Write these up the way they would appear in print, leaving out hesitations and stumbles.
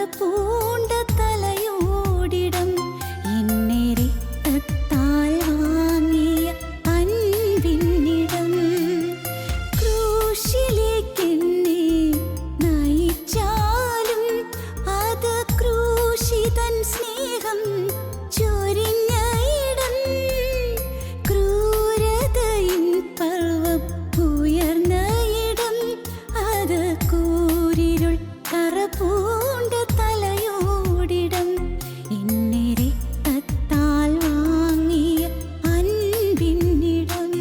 കറപൂണ്ട തലയോടിടം എന്നെ രക്തത്താൽ വാങ്ങിയ അൻപിന്നിടം ക്രൂശിലേക്കെന്നെ നയിച്ചാലും അത് ക്രൂശിതൻ സ്നേഹം ചൊരിഞ്ഞ ഇടം ക്രൂരതയിൻ പർവ്വം ഉയർന്ന ഇടം അത് കൂരിരുൾ കറപൂണ്ട തലയോടിടം എന്നെ രക്തത്താൽ വാങ്ങിയ അൻപിന്നിടം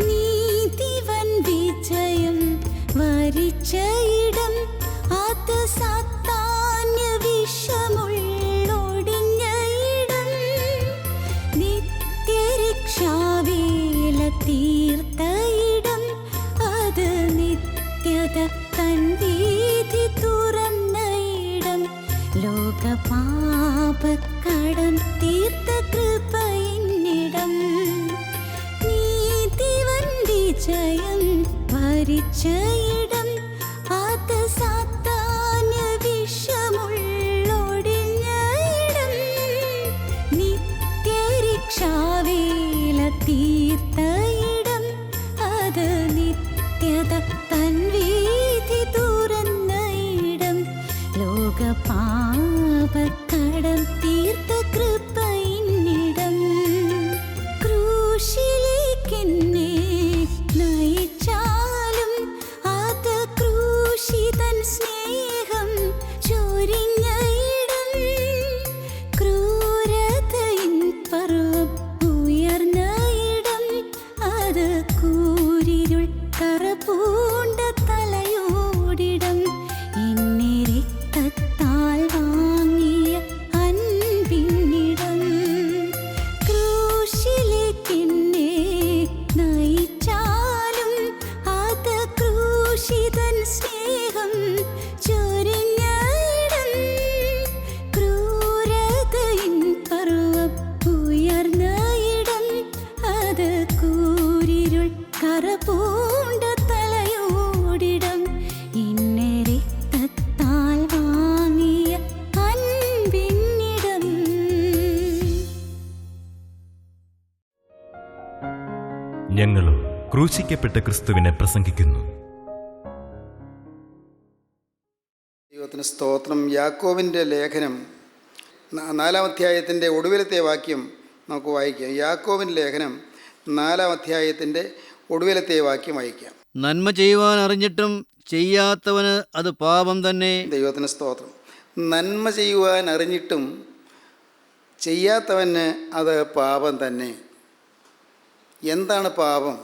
നീതിവൻ വിജയം വരിച്ച ഇടം അത് സാത്താന്യ വിഷമുള്ളൊടിഞ്ഞ ഇടം നിത്യരക്ഷാവേല തീർത്ത ഇടം അത് നിത്യത തൻ വീഥി തുറന്ന ഇടം ലോകപാപക്കടം തീർത്ത കൃപയിന്നിടം നീതിവൻ വിജയം വരിച്ച ഇടം അത് സാത്താന്യ വിഷമുള്ളൊടിഞ്ഞ ഇടം നിത്യരക്ഷാവേല തീർത്ത ഇടം അത് നിത്യത തൻ വീഥി തുറന്ന ഇടം ലോകപാപക്കടം തീർത്ത കൃപയിന്നിടം ക്രൂശിലേക്കെന്നെ നയിച്ചാലും അത് ക്രൂശിതൻ സ്നേഹം ചൊരിഞ്ഞ ഇടം ക്രൂരതയിൻ പർവ്വം ഉയർന്ന ഇടം അത് കൂരിരുൾ കറപൂണ്ട തലയോടിടം എന്നെ രക്തത്താൽ വാങ്ങിയ അൻപിന്നിടം ക്രൂശിലേക്കെന്നെ നയിച്ചാലും അത് ക്രൂശിതൻ സ്നേഹം ചൊരിഞ്ഞ ഇടം ക്രൂരതയിൻ പർവ്വം ഉയർന്ന ഇടം അത് കൂരിരുൾ കറപൂണ്ട തലയോടിടം എന്നെ രക്തത്താൽ വാങ്ങിയ അൻപിന്നിടം ഞങ്ങളും ക്രൂശിക്കപ്പെട്ട ക്രിസ്തുവിനെ പ്രസംഗിക്കുന്നു. ദൈവത്തിന് സ്തോത്രം. യാക്കോബിൻ്റെ ലേഖനം 4-ാം അധ്യായത്തിൻ്റെ ഒടുവിലത്തെ വാക്യം നമുക്ക് വായിക്കാം. യാക്കോബിൻ്റെ ലേഖനം 4-ാം അധ്യായത്തിൻ്റെ ഒടുവിലത്തെ വാക്യം വായിക്കാം. നന്മ ചെയ്യുവാൻ അറിഞ്ഞിട്ടും ചെയ്യാത്തവന് അത് പാപം തന്നെ. ദൈവത്തിന് സ്തോത്രം. നന്മ ചെയ്യുവാൻ അറിഞ്ഞിട്ടും ചെയ്യാത്തവന് അത് പാപം തന്നെ. എന്താണ് പാപം?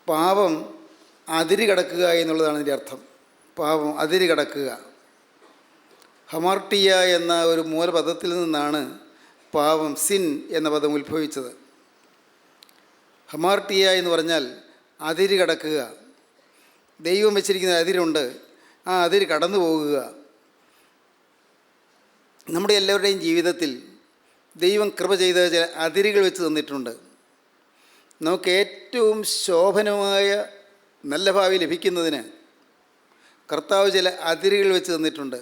പാപം അതിര് കടക്കുക എന്നുള്ളതാണ് ഇതിൻ്റെ അർത്ഥം. പാപം അതിര് കടക്കുക. ഹമാർട്ടിയ എന്ന ഒരു മൂലപദത്തിൽ നിന്നാണ് പാപം, സിൻ എന്ന പദം ഉത്ഭവിച്ചത്. ഹമാർട്ടിയ എന്ന് പറഞ്ഞാൽ അതിര് കടക്കുക. ദൈവം വെച്ചിരിക്കുന്ന അതിരുണ്ട്, ആ അതിര് കടന്നു പോകുക. നമ്മുടെ എല്ലാവരുടെയും ജീവിതത്തിൽ ദൈവം കൃപ ചെയ്ത ചില അതിരുകൾ വെച്ച് തന്നിട്ടുണ്ട്. നമുക്ക് ഏറ്റവും ശോഭനമായ നല്ല ഭാവി ലഭിക്കുന്നതിന് കർത്താവ് ചില അതിരുകൾ വെച്ച് തന്നിട്ടുണ്ട്.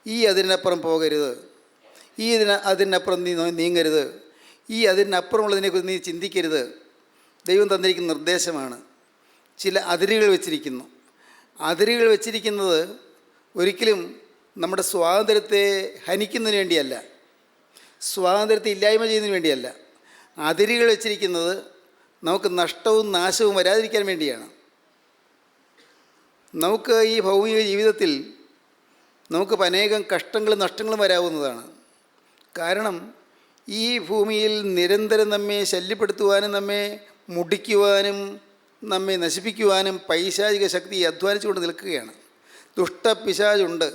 ഈ അതിരിനപ്പുറം പോകരുത്, ഈ അതിരിനപ്പുറം നീ നീങ്ങരുത്, ഈ അതിരിനപ്പുറമുള്ളതിനെക്കുറിച്ച് നീ ചിന്തിക്കരുത്. ദൈവം തന്നിരിക്കുന്ന നിർദ്ദേശമാണ്. ചില അതിരുകൾ വെച്ചിരിക്കുന്നു. അതിരുകൾ വെച്ചിരിക്കുന്നത് ഒരിക്കലും നമ്മുടെ സ്വാതന്ത്ര്യത്തെ ഹനിക്കുന്നതിന് വേണ്ടിയല്ല, സ്വാതന്ത്ര്യത്തെ ഇല്ലായ്മ ചെയ്യുന്നതിന് വേണ്ടിയല്ല. അതിരുകൾ വെച്ചിരിക്കുന്നത് നമുക്ക് നഷ്ടവും നാശവും വരാതിരിക്കാൻ വേണ്ടിയാണ്. നമുക്ക് ഈ ഭൗമിക ജീവിതത്തിൽ നമുക്ക് അനേകം കഷ്ടങ്ങളും നഷ്ടങ്ങളും വരാവുന്നതാണ്. കാരണം ഈ ഭൂമിയിൽ നിരന്തരം നമ്മെ ശല്യപ്പെടുത്തുവാനും നമ്മെ മുടിക്കുവാനും നമ്മെ നശിപ്പിക്കുവാനും പൈശാചിക ശക്തി അധ്വാനിച്ചുകൊണ്ട് നിൽക്കുകയാണ്. ദുഷ്ടപിശാചുണ്ട്.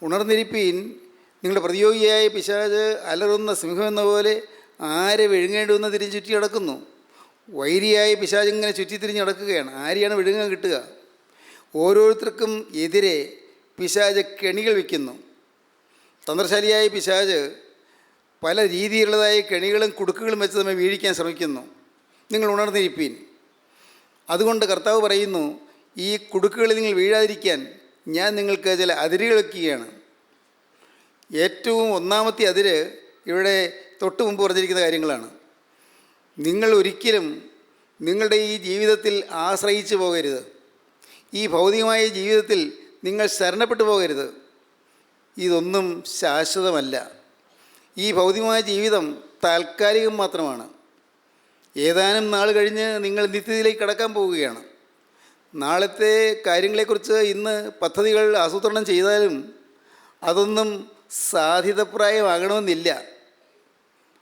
ഉണർന്നിരിപ്പീൻ, നിങ്ങളുടെ പ്രതിയോഗിയായ പിശാച് അലറുന്ന സിംഹമെന്ന പോലെ ആരെ വിഴുങ്ങേണ്ടി വന്ന് തിരിഞ്ഞ് ചുറ്റി നടക്കുന്നു. വൈരിയായ പിശാചിങ്ങനെ ചുറ്റിത്തിരിഞ്ഞ് നടക്കുകയാണ്. ആരെയാണ് വിഴുങ്ങാൻ കിട്ടുക? ഓരോരുത്തർക്കും എതിരെ പിശാച് കെണികൾ വയ്ക്കുന്നു. തന്ത്രശാലിയായ പിശാച് പല രീതിയിലുള്ളതായ കെണികളും കുടുക്കുകളും വെച്ച് നമ്മെ വീഴിക്കാൻ ശ്രമിക്കുന്നു. നിങ്ങൾ ഉണർന്നിരിപ്പീൻ. അതുകൊണ്ട് കർത്താവ് പറയുന്നു, ഈ കുടുക്കുകളിൽ നിങ്ങൾ വീഴാതിരിക്കാൻ ഞാൻ നിങ്ങൾക്ക് ചില അതിരുകൾ വയ്ക്കുകയാണ്. ഏറ്റവും ഒന്നാമത്തെ അതിര് ഇവിടെ തൊട്ട് മുമ്പ് പറഞ്ഞിരിക്കുന്ന കാര്യങ്ങളാണ്. നിങ്ങൾ ഒരിക്കലും നിങ്ങളുടെ ഈ ജീവിതത്തിൽ ആശ്രയിച്ചു പോകരുത്. ഈ ഭൗതികമായ ജീവിതത്തിൽ നിങ്ങൾ ശരണപ്പെട്ടു പോകരുത്. ഇതൊന്നും ശാശ്വതമല്ല. ഈ ഭൗതികമായ ജീവിതം താൽക്കാലികം മാത്രമാണ്. ഏതാനും നാൾ കഴിഞ്ഞ് നിങ്ങൾ നിത്യതയിലേക്ക് കടക്കാൻ പോവുകയാണ്. നാളത്തെ കാര്യങ്ങളെക്കുറിച്ച് ഇന്ന് പദ്ധതികൾ ആസൂത്രണം ചെയ്താലും അതൊന്നും സാധ്യതപ്രായമാകണമെന്നില്ല.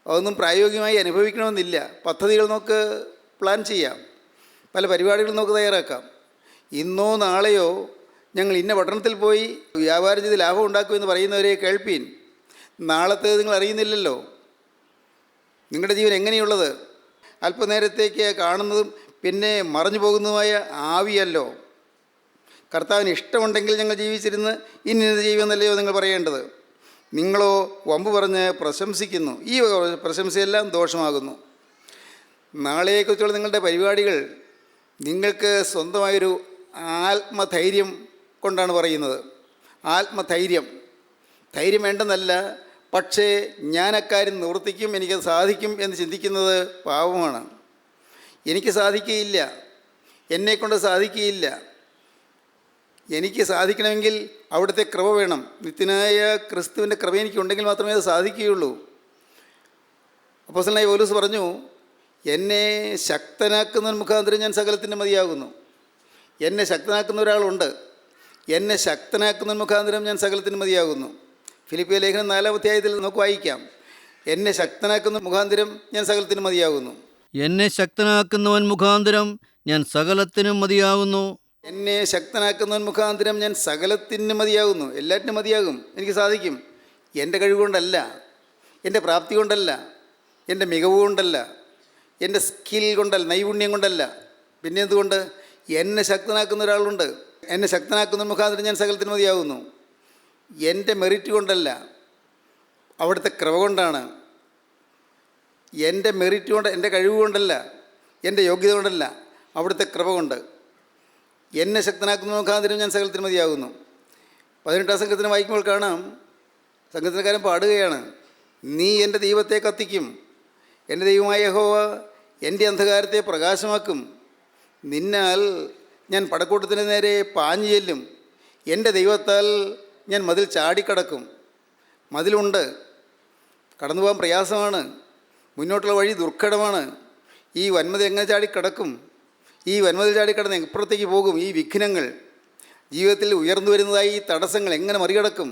അതൊന്നും പ്രായോഗികമായി അനുഭവിക്കണമെന്നില്ല. പദ്ധതികൾ നമുക്ക് പ്ലാൻ ചെയ്യാം, പല പരിപാടികൾ നമുക്ക് തയ്യാറാക്കാം. ഇന്നോ നാളെയോ ഞങ്ങൾ ഇന്ന പട്ടണത്തിൽ പോയി വ്യാപാരം ചെയ്ത് ലാഭം ഉണ്ടാക്കുമെന്ന് പറയുന്നവരെ കേൾപ്പീൻ. നാളത്തെ നിങ്ങൾ അറിയുന്നില്ലല്ലോ. നിങ്ങളുടെ ജീവൻ എങ്ങനെയുള്ളത്? അല്പനേരത്തേക്ക് കാണുന്നതും പിന്നെ മറഞ്ഞു പോകുന്നതുമായ ആവിയല്ലോ. കർത്താവിന് ഇഷ്ടമുണ്ടെങ്കിൽ ഞങ്ങൾ ജീവിച്ചിരുന്ന് ഇന്നത് ചെയ്യുമെന്നല്ലയോ നിങ്ങൾ പറയേണ്ടത്. നിങ്ങളോ വമ്പ് പറഞ്ഞ് പ്രശംസിക്കുന്നു. ഈ പ്രശംസയെല്ലാം ദോഷമാകുന്നു. നാളെയെക്കുറിച്ചുള്ള നിങ്ങളുടെ പരിപാടികൾ നിങ്ങൾക്ക് സ്വന്തമായൊരു ആത്മധൈര്യം കൊണ്ടാണ് പറയുന്നത്. ആത്മധൈര്യം. ധൈര്യം വേണ്ടെന്നല്ല, പക്ഷേ ഞാൻ അക്കാര്യം നിവർത്തിക്കും, എനിക്കത് സാധിക്കും എന്ന് ചിന്തിക്കുന്നത് പാവമാണ്. എനിക്ക് സാധിക്കുകയില്ല, എന്നെക്കൊണ്ട് സാധിക്കുകയില്ല. എനിക്ക് സാധിക്കണമെങ്കിൽ അവിടുത്തെ കൃപ വേണം. നിത്യനായ ക്രിസ്തുവിൻ്റെ കൃപ എനിക്കുണ്ടെങ്കിൽ മാത്രമേ അത് സാധിക്കുകയുള്ളൂ. അപ്പോസ്തലനായ പൗലോസ് പറഞ്ഞു, എന്നെ ശക്തനാക്കുന്ന മുഖാന്തരം ഞാൻ സകലത്തിൻ്റെ മതിയാകുന്നു. എന്നെ ശക്തനാക്കുന്ന ഒരാളുണ്ട്. എന്നെ ശക്തനാക്കുന്ന മുഖാന്തരം ഞാൻ സകലത്തിന് മതിയാകുന്നു. ഫിലിപ്പിയ ലേഖനം 4-ാം അധ്യായത്തിൽ നമുക്ക് വായിക്കാം, എന്നെ ശക്തനാക്കുന്ന മുഖാന്തരം ഞാൻ സകലത്തിന് മതിയാകുന്നു. എന്നെ ശക്തനാക്കുന്നവൻ മുഖാന്തരം ഞാൻ സകലത്തിനും മതിയാകുന്നു. എന്നെ ശക്തനാക്കുന്നവൻ മുഖാന്തരം ഞാൻ സകലത്തിന് മതിയാകുന്നു. എല്ലാറ്റിനും മതിയാകും. എനിക്ക് സാധിക്കും. എൻ്റെ കഴിവുകൊണ്ടല്ല, എൻ്റെ പ്രാപ്തി കൊണ്ടല്ല, എൻ്റെ മികവ് കൊണ്ടല്ല, എൻ്റെ സ്കിൽ കൊണ്ടല്ല, നൈപുണ്യം കൊണ്ടല്ല. പിന്നെ എന്തുകൊണ്ട്? എന്നെ ശക്തനാക്കുന്ന ഒരാളുണ്ട്. എന്നെ ശക്തനാക്കുന്ന മുഖാന്തരം ഞാൻ സകലത്തിന് മതിയാകുന്നു. എൻ്റെ മെറിറ്റ് കൊണ്ടല്ല, അവിടുത്തെ കൃപ കൊണ്ടാണ്. എൻ്റെ മെറിറ്റ് കൊണ്ട്, എൻ്റെ കഴിവ് കൊണ്ടല്ല, എൻ്റെ യോഗ്യത കൊണ്ടല്ല, അവിടുത്തെ കൃപ കൊണ്ട്. എന്നെ ശക്തനാക്കുന്ന മുഖാന്തരം ഞാൻ സകലത്തിന് മതിയാകുന്നു. 18-ാം സംഘത്തിന് വായിക്കുമ്പോൾ കാണാം, സംഘത്തിനക്കാരൻ പാടുകയാണ്, നീ എൻ്റെ ദൈവത്തെ കത്തിക്കും, എൻ്റെ ദൈവമായ യഹോവ എൻ്റെ അന്ധകാരത്തെ പ്രകാശമാക്കും. നിന്നാൽ ഞാൻ പടക്കൂട്ടത്തിന് നേരെ പാഞ്ഞു ചെല്ലും. എൻ്റെ ദൈവത്താൽ ഞാൻ മതിൽ ചാടിക്കടക്കും. മതിലുണ്ട്, കടന്നു പോകാൻ പ്രയാസമാണ്, മുന്നോട്ടുള്ള വഴി ദുർഘടമാണ്. ഈ വന്മതിൽ എങ്ങനെ ചാടിക്കടക്കും? ഈ വന്മതിൽ ചാടിക്കടന്ന് ഇപ്പുറത്തേക്ക് പോകും? ഈ വിഘ്നങ്ങൾ, ജീവിതത്തിൽ ഉയർന്നു വരുന്നതായി ഈ തടസ്സങ്ങൾ എങ്ങനെ മറികടക്കും?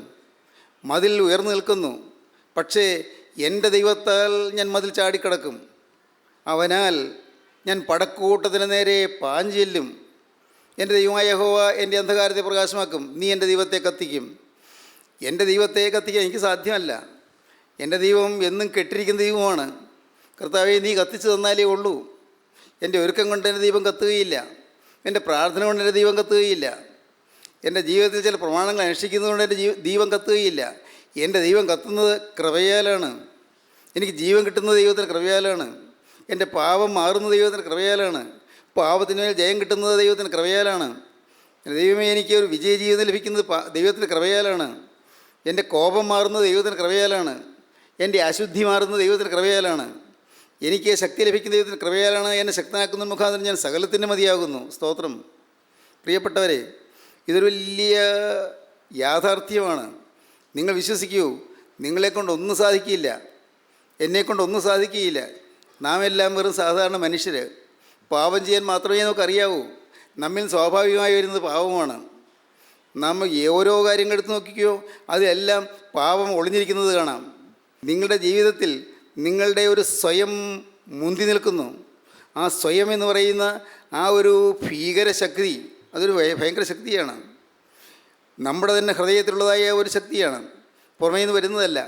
മതിൽ ഉയർന്നു നിൽക്കുന്നു, പക്ഷേ എൻ്റെ ദൈവത്താൽ ഞാൻ മതിൽ ചാടിക്കടക്കും. അവനാൽ ഞാൻ പടക്കൂട്ടത്തിന് നേരെ പാഞ്ഞു ചെല്ലും. എൻ്റെ ദൈവമായ യഹോവ എൻ്റെ അന്ധകാരത്തെ പ്രകാശമാക്കും. നീ എൻ്റെ ദൈവത്തെ കത്തിക്കും. എൻ്റെ ദൈവത്തെ കത്തിക്കാൻ എനിക്ക് സാധ്യമല്ല. എൻ്റെ ദൈവം എന്നും കെട്ടിരിക്കുന്ന ദൈവമാണ്. കർത്താവെ, നീ കത്തിച്ചു തന്നാലേ ഉള്ളൂ. എൻ്റെ ഒരുക്കം കൊണ്ട് എൻ്റെ ദൈവം കത്തുകയില്ല. എൻ്റെ പ്രാർത്ഥന കൊണ്ട് എൻ്റെ ദൈവം കത്തുകയില്ല. എൻ്റെ ജീവിതത്തിൽ ചില പ്രമാണങ്ങൾ അനുഷ്ഠിക്കുന്നതുകൊണ്ട് എൻ്റെ ദൈവം കത്തുകയില്ല. എൻ്റെ ദൈവം കത്തുന്നത് കൃപയാലാണ്. എനിക്ക് ജീവൻ കിട്ടുന്നത് ദൈവത്തിൻ്റെ കൃപയാലാണ്. എൻ്റെ പാപം മാറുന്ന ദൈവത്തിൻ്റെ കൃപയാലാണ്. പാപത്തിന് മേൽ ജയം കിട്ടുന്നത് ദൈവത്തിൻ്റെ കൃപയാലാണ്. ദൈവമേ, എനിക്ക് ഒരു വിജയജീവിതം ലഭിക്കുന്നത് ദൈവത്തിൻ്റെ കൃപയാലാണ്. എൻ്റെ കോപം മാറുന്നത് ദൈവത്തിൻ്റെ കൃപയാലാണ്. എൻ്റെ അശുദ്ധി മാറുന്നത് ദൈവത്തിൻ്റെ കൃപയാലാണ്. എനിക്ക് ശക്തി ലഭിക്കുന്ന ദൈവത്തിൻ്റെ കൃപയാലാണ്. എന്നെ ശക്തനാക്കുന്ന മുഖാന്തരം ഞാൻ സകലത്തിൻ്റെ മതിയാകുന്നു. സ്തോത്രം. പ്രിയപ്പെട്ടവരെ, ഇതൊരു വലിയ യാഥാർത്ഥ്യമാണ്. നിങ്ങൾ വിശ്വസിക്കൂ, നിങ്ങളെക്കൊണ്ടൊന്നും സാധിക്കില്ല, എന്നെക്കൊണ്ടൊന്നും സാധിക്കുകയില്ല. നാം എല്ലാം വെറും സാധാരണ മനുഷ്യർ. പാപം ചെയ്യാൻ മാത്രമേ നമുക്കറിയാവൂ. നമ്മിൽ സ്വാഭാവികമായി വരുന്നത് പാപമാണ്. നാം ഓരോ കാര്യങ്ങൾ എടുത്ത് നോക്കിക്കോ, അതിലെല്ലാം പാപം ഒളിഞ്ഞിരിക്കുന്നത് കാണാം. നിങ്ങളുടെ ജീവിതത്തിൽ നിങ്ങളുടെ ഒരു സ്വയം മുന്തി നിൽക്കുന്നു. ആ സ്വയം എന്ന് പറയുന്ന ആ ഒരു ഭീകര ശക്തി, അതൊരു ഭയങ്കര ശക്തിയാണ്. നമ്മുടെ തന്നെ ഹൃദയത്തിലുള്ളതായ ഒരു ശക്തിയാണ്, പുറമേ നിന്ന് വരുന്നതല്ല.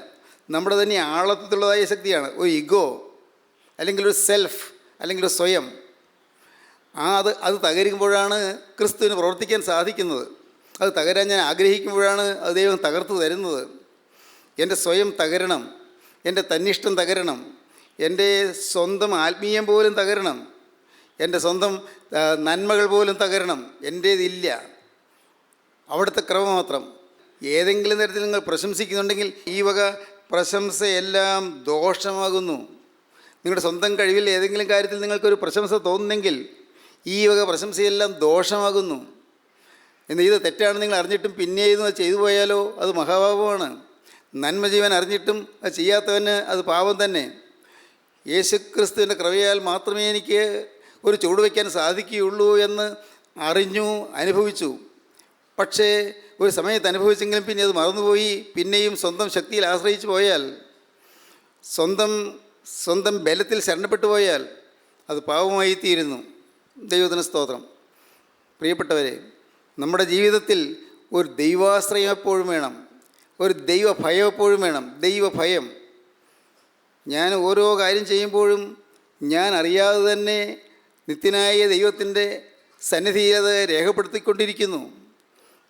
നമ്മുടെ തന്നെ ആളത്തിലുള്ളതായ ശക്തിയാണ്. ഒരു ഇഗോ, അല്ലെങ്കിൽ ഒരു സെൽഫ്, അല്ലെങ്കിൽ ഒരു സ്വയം, അത് തകരുമ്പോഴാണ് ക്രിസ്തുവിന് പ്രവർത്തിക്കാൻ സാധിക്കുന്നത്. അത് തകരാൻ ഞാൻ ആഗ്രഹിക്കുമ്പോഴാണ് അത് ദൈവം തകർത്തു തരുന്നത്. എൻ്റെ സ്വയം തകരണം, എൻ്റെ തന്നിഷ്ടം തകരണം, എൻ്റെ സ്വന്തം ആത്മീയം പോലും തകരണം, എൻ്റെ സ്വന്തം നന്മകൾ പോലും തകരണം. എൻ്റേതില്ല, അവിടുത്തെ ക്രമ മാത്രം. ഏതെങ്കിലും തരത്തിൽ നിങ്ങൾ പ്രശംസിക്കുന്നുണ്ടെങ്കിൽ ഈ വക പ്രശംസയെല്ലാം ദോഷമാകുന്നു. നിങ്ങളുടെ സ്വന്തം കഴിവിൽ ഏതെങ്കിലും കാര്യത്തിൽ നിങ്ങൾക്കൊരു പ്രശംസ തോന്നുന്നെങ്കിൽ ഈ വക പ്രശംസയെല്ലാം ദോഷമാകുന്നു. എന്നാൽ ഇത് തെറ്റാണ് നിങ്ങൾ അറിഞ്ഞിട്ടും പിന്നെ ഇത് ചെയ്തു പോയാലോ അത് മഹാപാപമാണ്. നന്മ ജീവൻ അറിഞ്ഞിട്ടും അത് ചെയ്യാത്തവന് അത് പാപം തന്നെ. യേശുക്രിസ്തുവിൻ്റെ കൃപയാൽ മാത്രമേ എനിക്ക് ഒരു ചുവട് വയ്ക്കാൻ സാധിക്കുകയുള്ളൂ എന്ന് അറിഞ്ഞു, അനുഭവിച്ചു. പക്ഷേ ഒരു സമയത്ത് അനുഭവിച്ചെങ്കിലും പിന്നെ അത് മറന്നുപോയി. പിന്നെയും സ്വന്തം ശക്തിയിൽ ആശ്രയിച്ചു പോയാൽ, സ്വന്തം ബലത്തിൽ ശരണപ്പെട്ടു പോയാൽ അത് പാപമായി തീരുന്നു. ദൈവത്തിന് സ്തോത്രം. പ്രിയപ്പെട്ടവരെ, നമ്മുടെ ജീവിതത്തിൽ ഒരു ദൈവാശ്രയം എപ്പോഴും വേണം, ഒരു ദൈവഭയം എപ്പോഴും വേണം. ദൈവഭയം. ഞാൻ ഓരോ കാര്യം ചെയ്യുമ്പോഴും ഞാൻ അറിയാതെ തന്നെ നിത്യനായ ദൈവത്തിൻ്റെ സന്നിധിയിൽ അത് രേഖപ്പെടുത്തിക്കൊണ്ടിരിക്കുന്നു.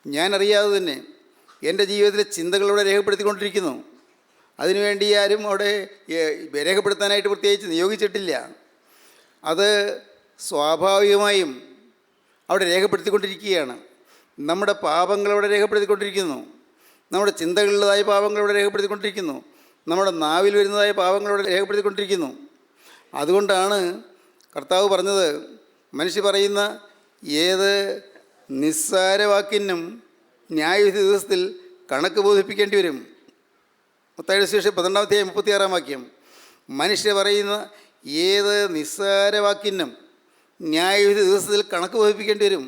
ഞാൻ അറിയാതെ തന്നെ എൻ്റെ ജീവിതത്തിലെ ചിന്തകളോടെ രേഖപ്പെടുത്തിക്കൊണ്ടിരിക്കുന്നു. അതിനുവേണ്ടി ആരും അവിടെ രേഖപ്പെടുത്താനായിട്ട് പ്രത്യേകിച്ച് നിയോഗിച്ചിട്ടില്ല. അത് സ്വാഭാവികമായും അവിടെ രേഖപ്പെടുത്തിക്കൊണ്ടിരിക്കുകയാണ്. നമ്മുടെ പാപങ്ങളവിടെ രേഖപ്പെടുത്തിക്കൊണ്ടിരിക്കുന്നു, നമ്മുടെ ചിന്തകളിലുള്ളതായ പാപങ്ങളവിടെ രേഖപ്പെടുത്തിക്കൊണ്ടിരിക്കുന്നു, നമ്മുടെ നാവിൽ വരുന്നതായ പാപങ്ങളവിടെ രേഖപ്പെടുത്തിക്കൊണ്ടിരിക്കുന്നു. അതുകൊണ്ടാണ് കർത്താവ് പറഞ്ഞത്, മനുഷ്യ പറയുന്ന ഏത് നിസ്സാരവാക്കിനും ന്യായവിധി ദിവസത്തിൽ കണക്ക് ബോധിപ്പിക്കേണ്ടി വരും. മത്തായിയുടെ സുവിശേഷം 12-36 വാക്യം. മനുഷ്യ പറയുന്ന ഏത് നിസ്സാരവാക്കിനും ന്യായവിധി ദിവസത്തിൽ കണക്ക് ബോധിപ്പിക്കേണ്ടി വരും.